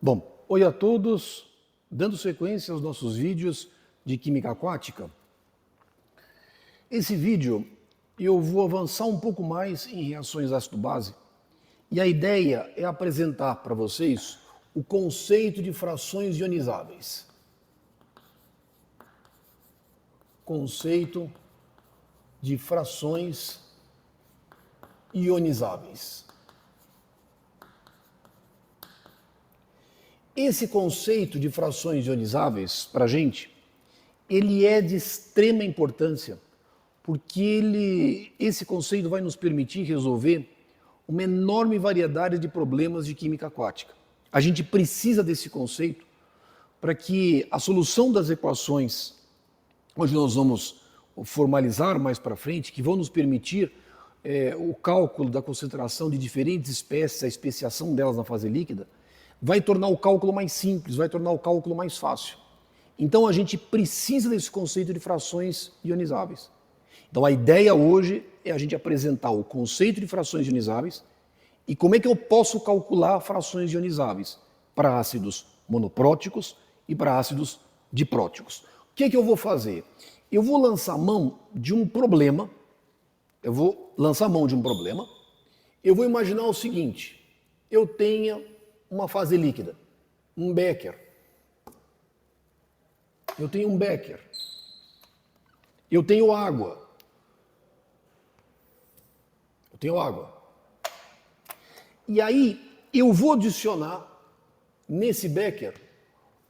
Bom, oi a todos, dando sequência aos nossos vídeos de química aquática. Esse vídeo eu vou avançar um pouco mais em reações ácido-base e a ideia é apresentar para vocês o conceito de frações ionizáveis. Conceito de frações ionizáveis. Esse conceito de frações ionizáveis, para a gente, ele é de extrema importância, porque esse conceito vai nos permitir resolver uma enorme variedade de problemas de química aquática. A gente precisa desse conceito para que a solução das equações, onde nós vamos formalizar mais para frente, que vão nos permitir o cálculo da concentração de diferentes espécies, a especiação delas na fase líquida, vai tornar o cálculo mais simples, vai tornar o cálculo mais fácil. Então a gente precisa desse conceito de frações ionizáveis. Então a ideia hoje é a gente apresentar o conceito de frações ionizáveis e como é que eu posso calcular frações ionizáveis para ácidos monopróticos e para ácidos dipróticos. O que é que eu vou fazer? Eu vou lançar mão de um problema, eu vou imaginar o seguinte, eu tenho uma fase líquida, um becker. Eu tenho um becker. Eu tenho água. E aí eu vou adicionar nesse becker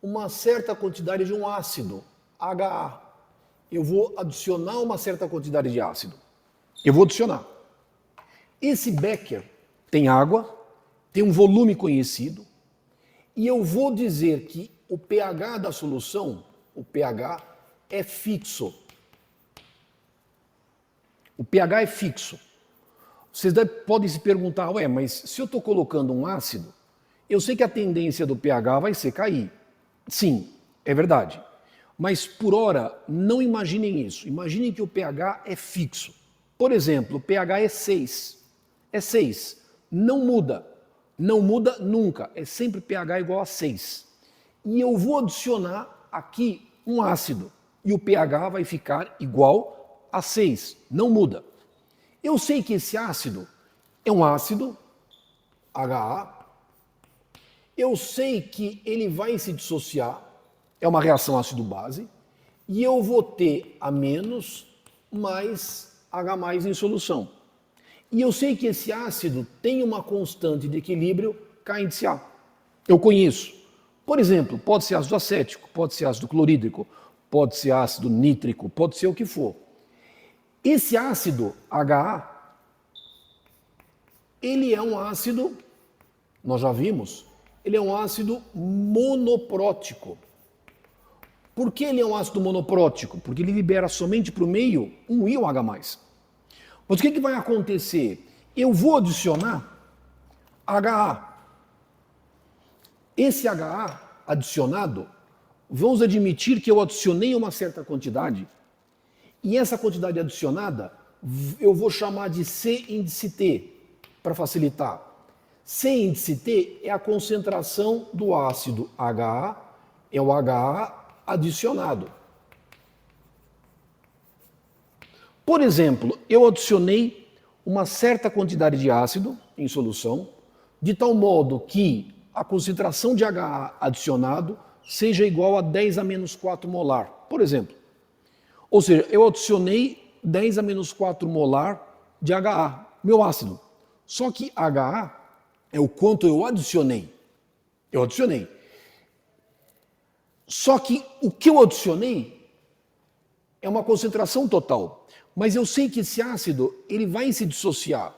uma certa quantidade de um ácido, HA. Eu vou adicionar uma certa quantidade de ácido. Eu vou adicionar. Esse becker tem água, tem um volume conhecido, e eu vou dizer que o pH da solução, o pH, é fixo. O pH é fixo. Vocês podem se perguntar, ué, mas se eu estou colocando um ácido, eu sei que a tendência do pH vai ser cair. Sim, é verdade. Mas por hora, não imaginem isso. Imaginem que o pH é fixo. Por exemplo, o pH é 6. É 6. Não muda. Não muda nunca, é sempre pH igual a 6. E eu vou adicionar aqui um ácido, e o pH vai ficar igual a 6, não muda. Eu sei que esse ácido é um ácido, HA, eu sei que ele vai se dissociar, é uma reação ácido-base, e eu vou ter A- mais H+ em solução. E eu sei que esse ácido tem uma constante de equilíbrio K índice A. Eu conheço. Por exemplo, pode ser ácido acético, pode ser ácido clorídrico, pode ser ácido nítrico, pode ser o que for. Esse ácido HA, ele é um ácido, nós já vimos, ele é um ácido monoprótico. Por que ele é um ácido monoprótico? Porque ele libera somente para o meio um íon H+. Mas o que vai acontecer? Eu vou adicionar HA. Esse HA adicionado, vamos admitir que eu adicionei uma certa quantidade, e essa quantidade adicionada eu vou chamar de C índice T, para facilitar. C índice T é a concentração do ácido HA, é o HA adicionado. Por exemplo, eu adicionei uma certa quantidade de ácido em solução, de tal modo que a concentração de HA adicionado seja igual a 10⁻⁴ molar, por exemplo. Ou seja, eu adicionei 10⁻⁴ molar de HA, meu ácido. Só que HA é o quanto eu adicionei. Eu adicionei. Só que o que eu adicionei é uma concentração total. Mas eu sei que esse ácido ele vai se dissociar.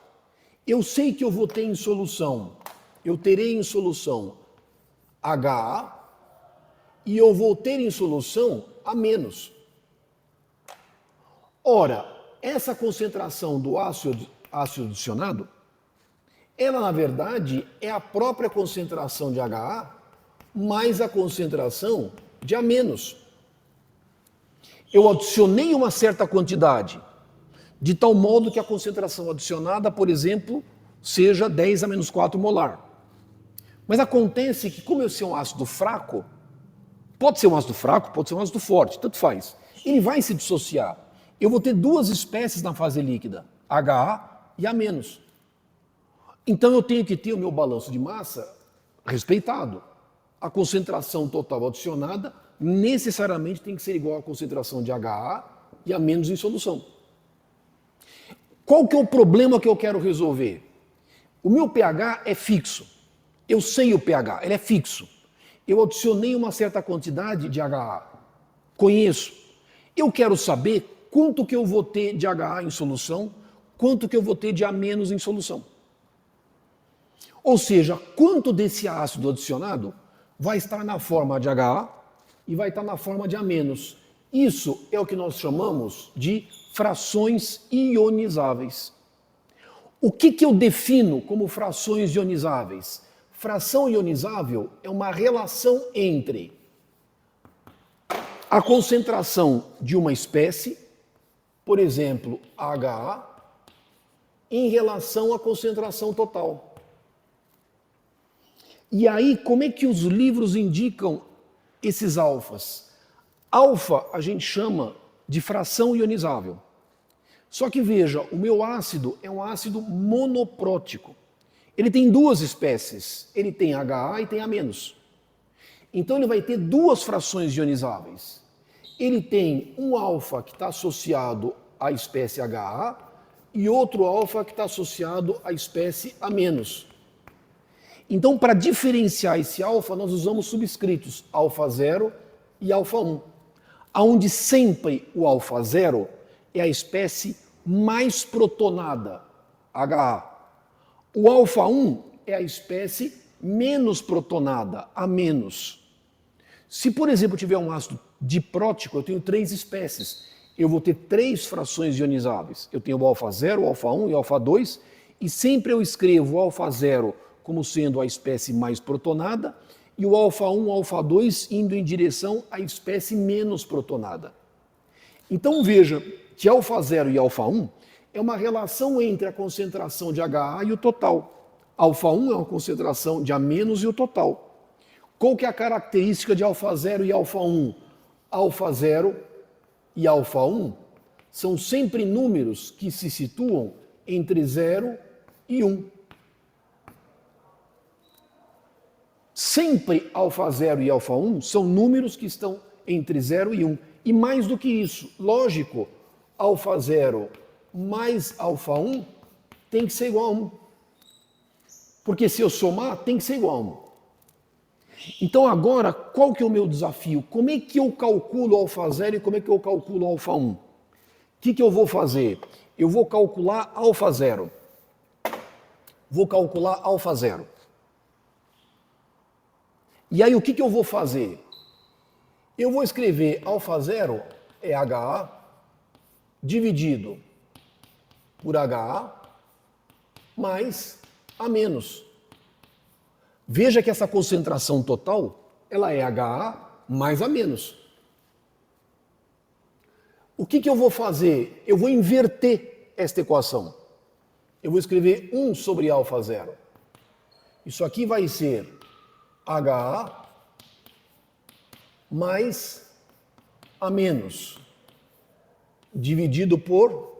Eu sei que eu vou ter em solução, eu terei em solução HA e eu vou ter em solução A-. Ora, essa concentração do ácido adicionado, ela na verdade é a própria concentração de HA mais a concentração de A-. Eu adicionei uma certa quantidade, de tal modo que a concentração adicionada, por exemplo, seja 10⁻⁴ molar. Mas acontece que, como esse é um ácido fraco, pode ser um ácido fraco, pode ser um ácido forte, tanto faz. Ele vai se dissociar. Eu vou ter duas espécies na fase líquida, HA e A-. Então eu tenho que ter o meu balanço de massa respeitado. A concentração total adicionada necessariamente tem que ser igual à concentração de HA e A- em solução. Qual que é o problema que eu quero resolver? O meu pH é fixo. Eu sei o pH, ele é fixo. Eu adicionei uma certa quantidade de HA. Conheço. Eu quero saber quanto que eu vou ter de HA em solução, quanto que eu vou ter de A- em solução. Ou seja, quanto desse ácido adicionado vai estar na forma de HA e vai estar na forma de A-. Isso é o que nós chamamos de frações ionizáveis. O que eu defino como frações ionizáveis? Fração ionizável é uma relação entre a concentração de uma espécie, por exemplo, HA, em relação à concentração total. E aí, como é que os livros indicam esses alfas? Alfa a gente chama de fração ionizável. Só que veja, o meu ácido é um ácido monoprótico. Ele tem duas espécies, ele tem HA e tem A-. Então ele vai ter duas frações ionizáveis. Ele tem um alfa que está associado à espécie HA e outro alfa que está associado à espécie A-. Então, para diferenciar esse alfa, nós usamos subscritos alfa 0 e alfa 1, onde sempre o alfa 0 é a espécie mais protonada, HA. O alfa 1 é a espécie menos protonada, A-. Se, por exemplo, eu tiver um ácido diprótico, eu tenho três espécies. Eu vou ter três frações ionizáveis. Eu tenho o alfa 0, o alfa 1 e o alfa 2, e sempre eu escrevo o alfa 0 como sendo a espécie mais protonada, e o alfa 1 e o alfa 2 indo em direção à espécie menos protonada. Então veja que alfa 0 e alfa 1 é uma relação entre a concentração de HA e o total. Alfa 1 é uma concentração de A- e o total. Qual que é a característica de alfa 0 e alfa 1? Alfa 0 e alfa 1 são sempre números que se situam entre 0 e 1. Sempre alfa 0 e alfa 1 são números que estão entre 0 e 1. E mais do que isso, lógico, alfa 0 mais alfa 1 tem que ser igual a 1. Porque se eu somar, tem que ser igual a 1. Então agora, qual que é o meu desafio? Como é que eu calculo alfa 0 e como é que eu calculo alfa 1? O que eu vou fazer? Eu vou calcular alfa 0. Vou calcular alfa 0. E aí o que eu vou fazer? Eu vou escrever alfa 0 é HA dividido por HA mais A-. Veja que essa concentração total, ela é HA mais A-. O que eu vou fazer? Eu vou inverter esta equação. Eu vou escrever 1 sobre alfa 0. Isso aqui vai ser HA mais A- dividido por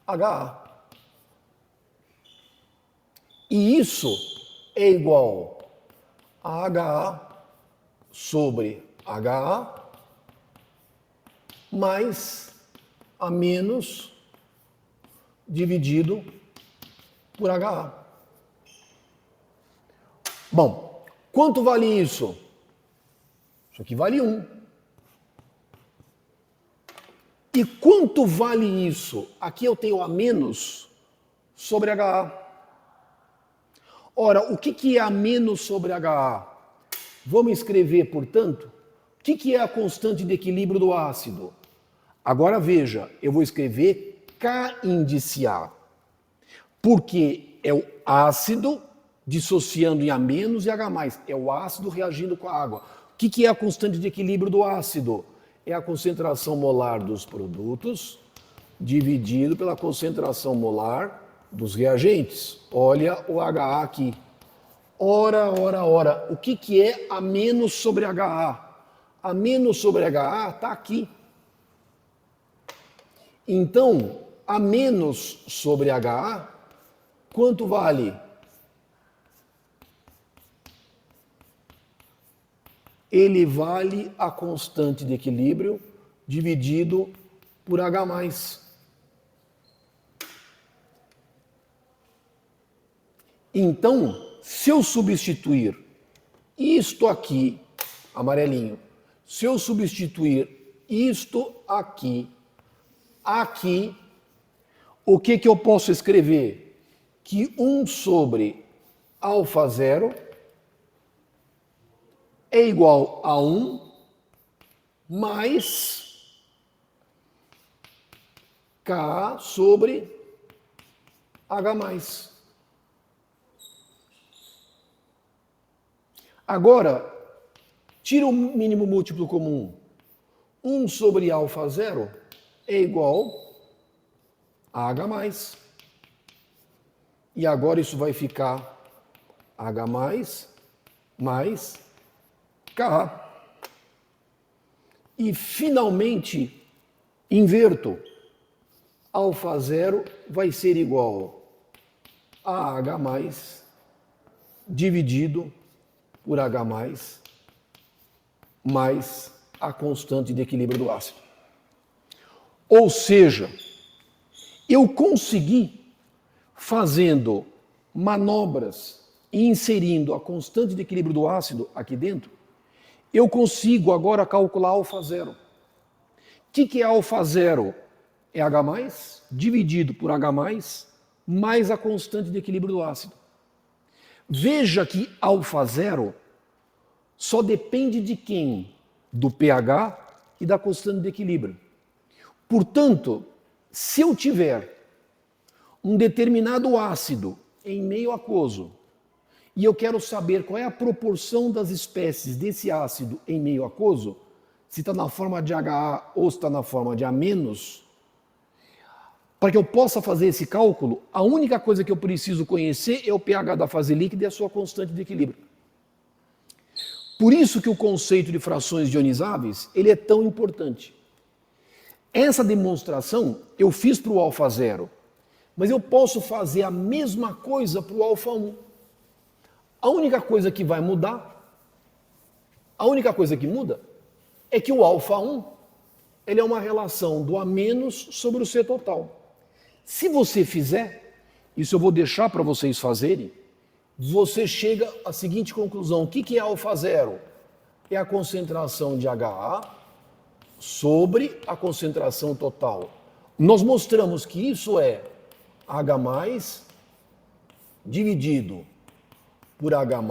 HA. E isso é igual a HA sobre HA mais A- dividido por HA. Bom, quanto vale isso? Isso aqui vale 1. E quanto vale isso? Aqui eu tenho A- sobre HA. Ora, o que é A- sobre HA? Vamos escrever, portanto, o que é a constante de equilíbrio do ácido? Agora veja, eu vou escrever K índice A, porque é o ácido dissociando em A- e H+. É o ácido reagindo com a água. O que é a constante de equilíbrio do ácido? É a concentração molar dos produtos dividido pela concentração molar dos reagentes. Olha o HA aqui. Ora. O que é A menos sobre HA? A menos sobre HA está aqui. Então, A menos sobre HA, quanto vale? Ele vale a constante de equilíbrio dividido por H+. Então, se eu substituir isto aqui, amarelinho, se eu substituir isto aqui, o que eu posso escrever? Que 1 sobre α0 é igual a 1 mais K sobre H+. Agora, tira o mínimo múltiplo comum. 1 sobre α0 é igual a H+. E agora isso vai ficar H+, mais K. E finalmente, inverto. α0 vai ser igual a H+, dividido por H+, mais a constante de equilíbrio do ácido. Ou seja, eu consegui, fazendo manobras e inserindo a constante de equilíbrio do ácido aqui dentro, eu consigo agora calcular α0. O que é α0? É H+, dividido por H+, mais a constante de equilíbrio do ácido. Veja que α0 só depende de quem? Do pH e da constante de equilíbrio. Portanto, se eu tiver um determinado ácido em meio aquoso e eu quero saber qual é a proporção das espécies desse ácido em meio aquoso, se está na forma de HA ou se está na forma de A-, para que eu possa fazer esse cálculo, a única coisa que eu preciso conhecer é o pH da fase líquida e a sua constante de equilíbrio. Por isso que o conceito de frações ionizáveis ele é tão importante. Essa demonstração eu fiz para o α0, mas eu posso fazer a mesma coisa para o α1. A única coisa que vai mudar, a única coisa que muda é que o α1 ele é uma relação do A- sobre o C total. Se você fizer, isso eu vou deixar para vocês fazerem, você chega à seguinte conclusão. O que é α0? É a concentração de HA sobre a concentração total. Nós mostramos que isso é H+ dividido por H+,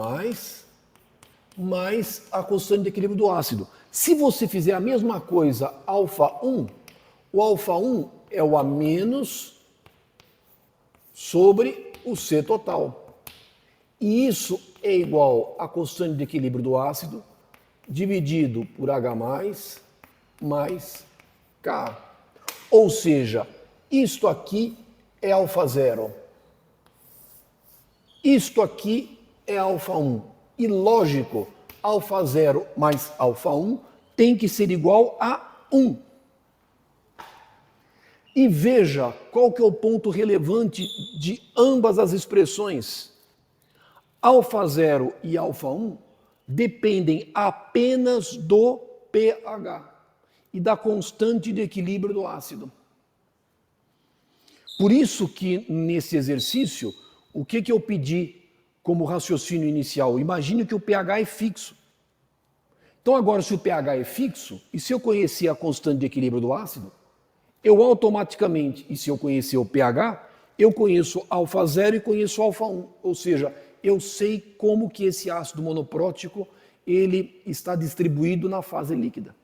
mais a constante de equilíbrio do ácido. Se você fizer a mesma coisa α1, o α1 é o A- sobre o C total. E isso é igual à constante de equilíbrio do ácido dividido por H+ mais K. Ou seja, isto aqui é α0. Isto aqui é α1. E lógico, α0 mais α1 tem que ser igual a 1. E veja qual que é o ponto relevante de ambas as expressões. α0 e α1 dependem apenas do pH e da constante de equilíbrio do ácido. Por isso que nesse exercício, o que eu pedi como raciocínio inicial? Imagine que o pH é fixo. Então agora, se o pH é fixo, e se eu conhecer a constante de equilíbrio do ácido, eu automaticamente, e se eu conhecer o pH, eu conheço α0 e conheço α1. Ou seja, eu sei como que esse ácido monoprótico ele está distribuído na fase líquida.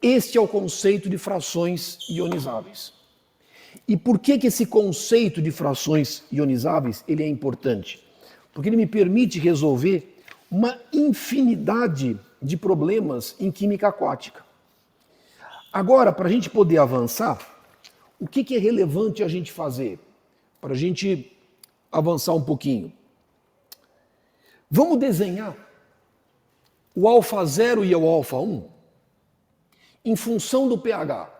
Este é o conceito de frações ionizáveis. E por que esse conceito de frações ionizáveis ele é importante? Porque ele me permite resolver uma infinidade de problemas em química aquática. Agora, para a gente poder avançar, o que é relevante a gente fazer? Para a gente avançar um pouquinho. Vamos desenhar o alfa 0 e o alfa 1 em função do pH.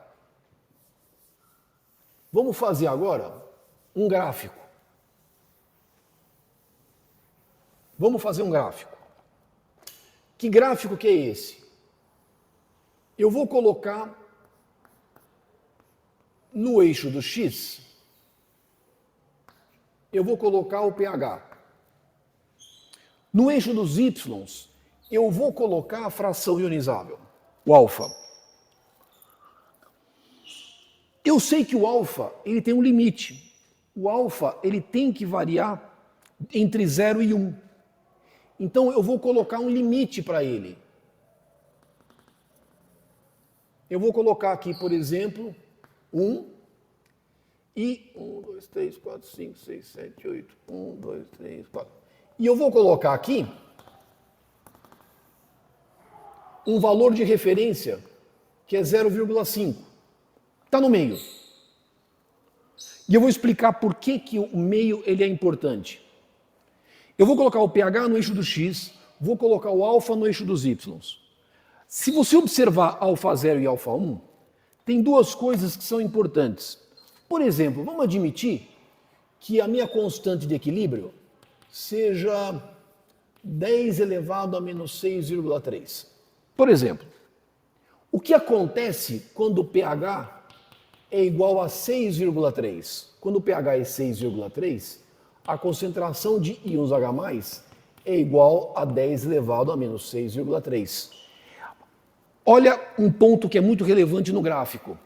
Vamos fazer agora um gráfico. Vamos fazer um gráfico. Que gráfico que é esse? Eu vou colocar no eixo do x, eu vou colocar o pH. No eixo dos y, eu vou colocar a fração ionizável, o alfa. Eu sei que o alfa, ele tem um limite. O alfa, ele tem que variar entre 0 e 1. Então, eu vou colocar um limite para ele. Eu vou colocar aqui, por exemplo, 1 e 1, 2, 3, 4, 5, 6, 7, 8. 1, 2, 3, 4. E eu vou colocar aqui um valor de referência que é 0,5. Está no meio. E eu vou explicar por que o meio ele é importante. Eu vou colocar o pH no eixo do x, vou colocar o alfa no eixo dos y. Se você observar alfa 0 e alfa 1, tem duas coisas que são importantes. Por exemplo, vamos admitir que a minha constante de equilíbrio seja 10 elevado a menos 6,3. Por exemplo, o que acontece quando o pH é igual a 6,3? Quando o pH é 6,3, a concentração de íons H+, é igual a 10 elevado a menos 6,3. Olha um ponto que é muito relevante no gráfico.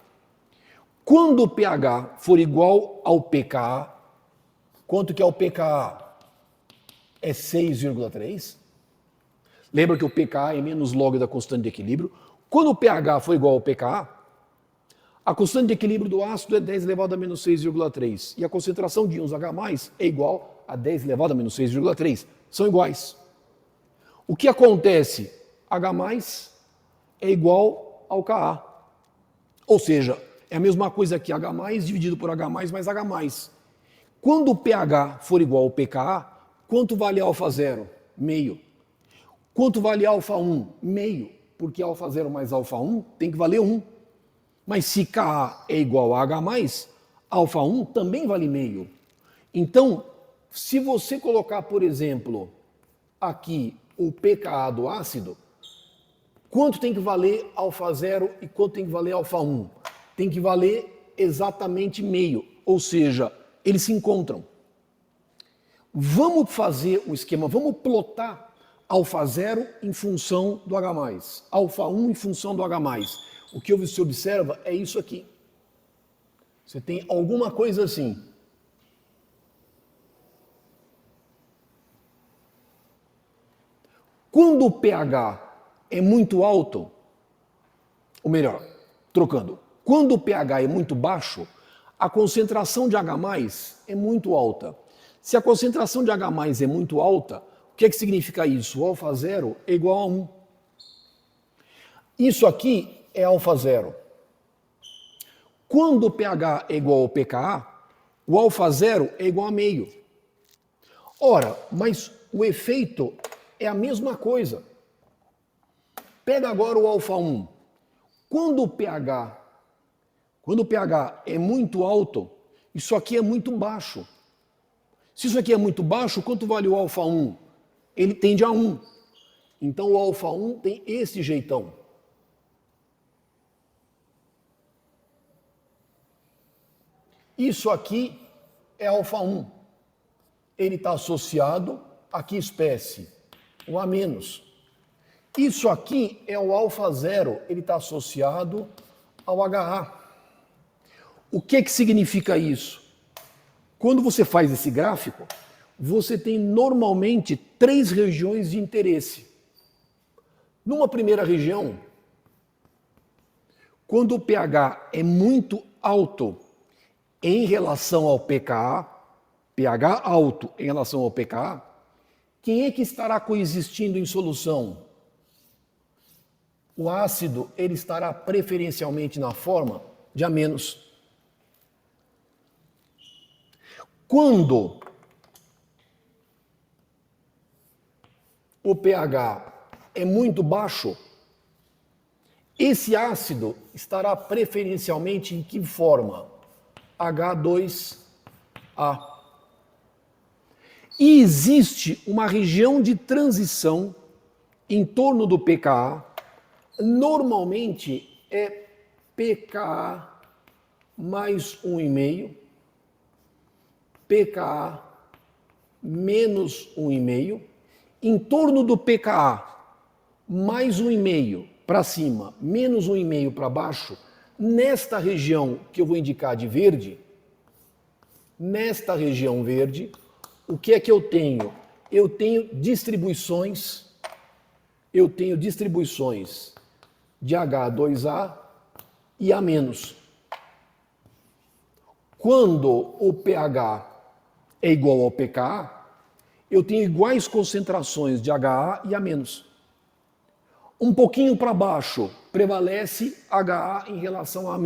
Quando o pH for igual ao pKa, quanto que é o pKa? É 6,3. Lembra que o pKa é menos log da constante de equilíbrio. Quando o pH for igual ao pKa, a constante de equilíbrio do ácido é 10 elevado a menos 6,3. E a concentração de íons H+, é igual a 10 elevado a menos 6,3. São iguais. O que acontece? H+ é igual ao Ka. Ou seja, é a mesma coisa que H+ dividido por H+ mais H+. Quando o pH for igual ao pKa, quanto vale alfa 0? Meio. Quanto vale alfa 1? Meio. Porque alfa 0 mais alfa 1 tem que valer 1. Mas se Ka é igual a H+, alfa 1 também vale meio. Então, se você colocar, por exemplo, aqui o pKa do ácido, quanto tem que valer alfa 0 e quanto tem que valer alfa 1? Tem que valer exatamente meio, ou seja, eles se encontram. Vamos fazer um esquema, vamos plotar alfa 0 em função do H+, alfa 1 em função do H+. O que você observa é isso aqui. Você tem alguma coisa assim. Quando o pH é muito alto, ou melhor, trocando, quando o pH é muito baixo, a concentração de H+ é muito alta. Se a concentração de H+ é muito alta, o que significa isso? O alfa 0 é igual a 1. Isso aqui é alfa 0. Quando o pH é igual ao pKa, o alfa 0 é igual a meio. Ora, mas o efeito é a mesma coisa. Pega agora o alfa 1. Quando o pH é muito alto, isso aqui é muito baixo. Se isso aqui é muito baixo, quanto vale o alfa 1? Ele tende a 1. Então o alfa 1 tem esse jeitão. Isso aqui é alfa 1. Ele está associado a que espécie? O A-. Isso aqui é o alfa 0. Ele está associado ao HA. O que significa isso? Quando você faz esse gráfico, você tem normalmente 3 regiões de interesse. Numa primeira região, quando o pH é muito alto em relação ao pKa, pH alto em relação ao pKa, quem é que estará coexistindo em solução? O ácido ele estará preferencialmente na forma de A-. Quando o pH é muito baixo, esse ácido estará preferencialmente em que forma? H2A. E existe uma região de transição em torno do pKa, normalmente é pKa mais 1,5, pKa menos 1,5, em torno do pKa mais 1,5 para cima, menos 1,5 para baixo, nesta região que eu vou indicar de verde, nesta região verde, o que é que eu tenho? Eu tenho distribuições de H2A e A-. Quando o pH é igual ao pKa, eu tenho iguais concentrações de HA e A-. Um pouquinho para baixo prevalece HA em relação a A-.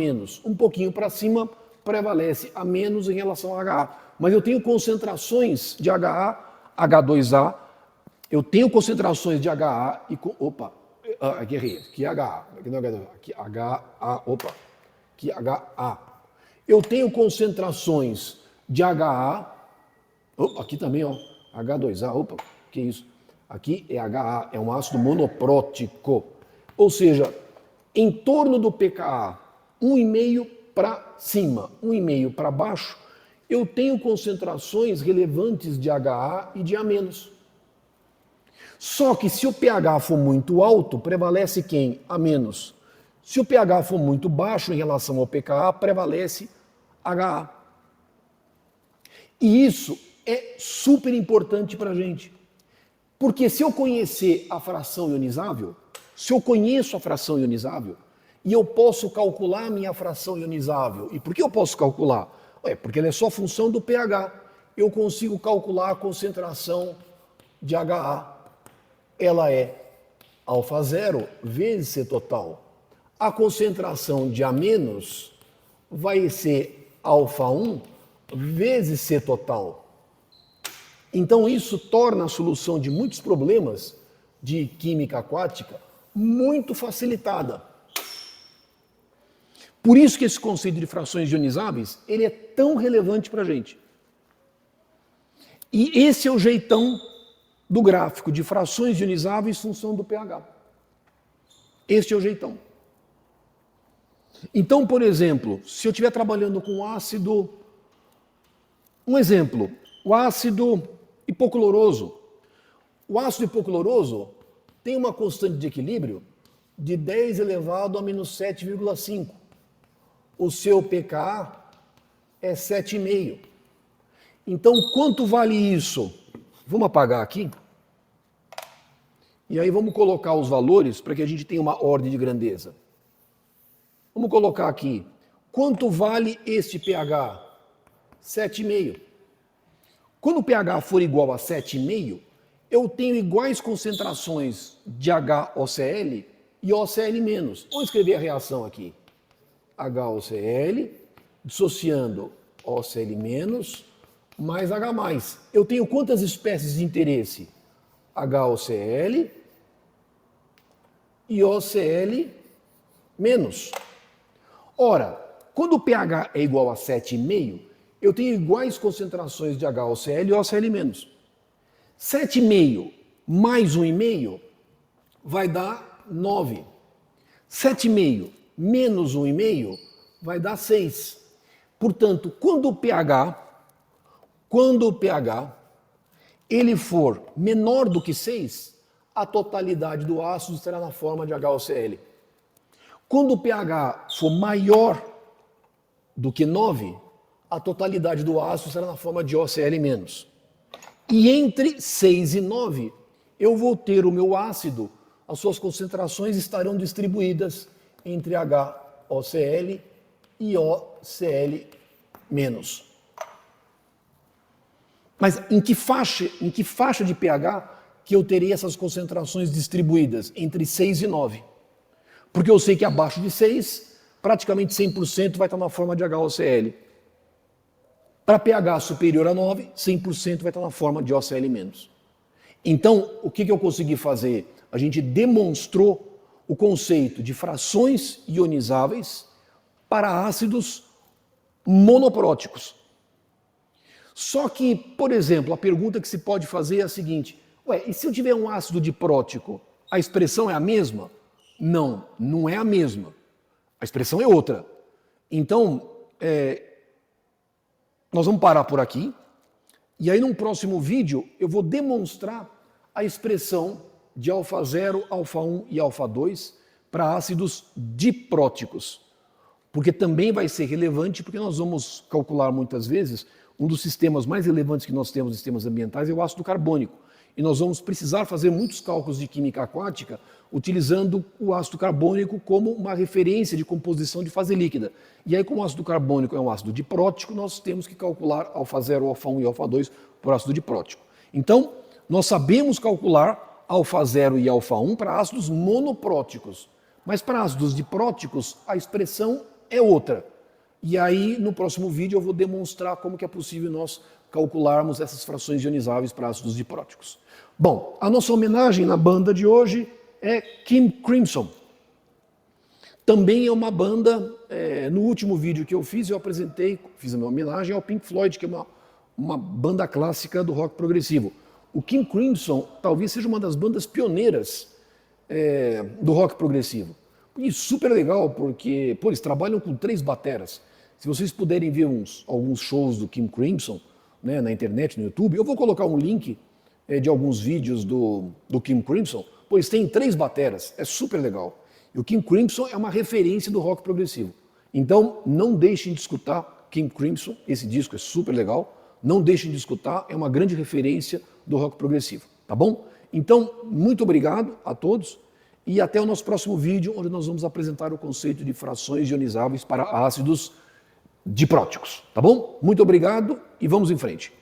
Um pouquinho para cima prevalece A- em relação a HA. Mas eu tenho concentrações de HA, H2A, eu tenho concentrações de HA e... Opa, aqui errei, aqui HA, aqui não é H2A, aqui HA, opa, aqui HA. Eu tenho concentrações de HA, opa, aqui também, ó, H2A, opa, que isso? Aqui é HA, é um ácido monoprótico. Ou seja, em torno do pKa, 1,5 para cima, 1,5 para baixo, eu tenho concentrações relevantes de HA e de A-. Só que se o pH for muito alto, prevalece quem? A-. Se o pH for muito baixo em relação ao pKa, prevalece HA. E isso é super importante para a gente. Porque se eu conhecer a fração ionizável, se eu conheço a fração ionizável, e eu posso calcular a minha fração ionizável. E por que eu posso calcular? Porque ela é só função do pH. Eu consigo calcular a concentração de HA. Ela é α0 vezes C total. A concentração de A- vai ser α1 vezes C total. Então isso torna a solução de muitos problemas de química aquática muito facilitada. Por isso que esse conceito de frações ionizáveis, ele é tão relevante para a gente. E esse é o jeitão do gráfico de frações ionizáveis em função do pH. Este é o jeitão. Então, por exemplo, se eu estiver trabalhando com ácido... Um exemplo, o ácido hipocloroso. O ácido hipocloroso tem uma constante de equilíbrio de 10 elevado a menos 7,5. O seu pKa é 7,5. Então, quanto vale isso? Vamos apagar aqui. E aí vamos colocar os valores para que a gente tenha uma ordem de grandeza. Vamos colocar aqui. Quanto vale este pH? 7,5. Quando o pH for igual a 7,5, eu tenho iguais concentrações de HOCl e OCl-. Vamos escrever a reação aqui. HOCl, dissociando OCl- mais H+. Eu tenho quantas espécies de interesse? HOCl e OCl-. Ora, quando o pH é igual a 7,5, eu tenho iguais concentrações de HOCl e OCl-. 7,5 mais 1,5 vai dar 9. 7,5 menos 1,5 vai dar 6. Portanto, quando o pH ele for menor do que 6, a totalidade do ácido estará na forma de HOCl. Quando o pH for maior do que 9, a totalidade do ácido estará na forma de OCl-. E entre 6 e 9, eu vou ter o meu ácido, as suas concentrações estarão distribuídas entre HOCl e OCl-. Mas em que faixa de pH que eu teria essas concentrações distribuídas? Entre 6 e 9. Porque eu sei que abaixo de 6, praticamente 100% vai estar na forma de HOCl. Para pH superior a 9, 100% vai estar na forma de OCl-. Então, o que eu consegui fazer? A gente demonstrou o conceito de frações ionizáveis para ácidos monopróticos. Só que, por exemplo, a pergunta que se pode fazer é a seguinte: ué, e se eu tiver um ácido diprótico, a expressão é a mesma? Não, não é a mesma. A expressão é outra. Então, nós vamos parar por aqui. E aí, num próximo vídeo, eu vou demonstrar a expressão de alfa 0, alfa 1 e alfa 2 para ácidos dipróticos. Porque também vai ser relevante, porque nós vamos calcular muitas vezes um dos sistemas mais relevantes que nós temos, sistemas ambientais, é o ácido carbônico. E nós vamos precisar fazer muitos cálculos de química aquática utilizando o ácido carbônico como uma referência de composição de fase líquida. E aí, como o ácido carbônico é um ácido diprótico, nós temos que calcular alfa 0, alfa 1 e alfa 2 por ácido diprótico. Então, nós sabemos calcular alfa 0 e alfa 1 para ácidos monopróticos. Mas para ácidos dipróticos, a expressão é outra. E aí, no próximo vídeo, eu vou demonstrar como que é possível nós calcularmos essas frações ionizáveis para ácidos dipróticos. Bom, a nossa homenagem na banda de hoje é King Crimson. Também é uma banda, no último vídeo que eu fiz fiz a minha homenagem ao Pink Floyd, que é uma banda clássica do rock progressivo. O King Crimson talvez seja uma das bandas pioneiras do rock progressivo. E super legal, porque eles trabalham com 3 bateras. Se vocês puderem ver alguns shows do King Crimson, né, na internet, no YouTube, eu vou colocar um link de alguns vídeos do King Crimson, pois tem 3 bateras, é super legal. E o King Crimson é uma referência do rock progressivo. Então, não deixem de escutar King Crimson, esse disco é super legal, não deixem de escutar, é uma grande referência do rock progressivo, tá bom? Então, muito obrigado a todos e até o nosso próximo vídeo, onde nós vamos apresentar o conceito de frações ionizáveis para ácidos dipróticos, tá bom? Muito obrigado e vamos em frente.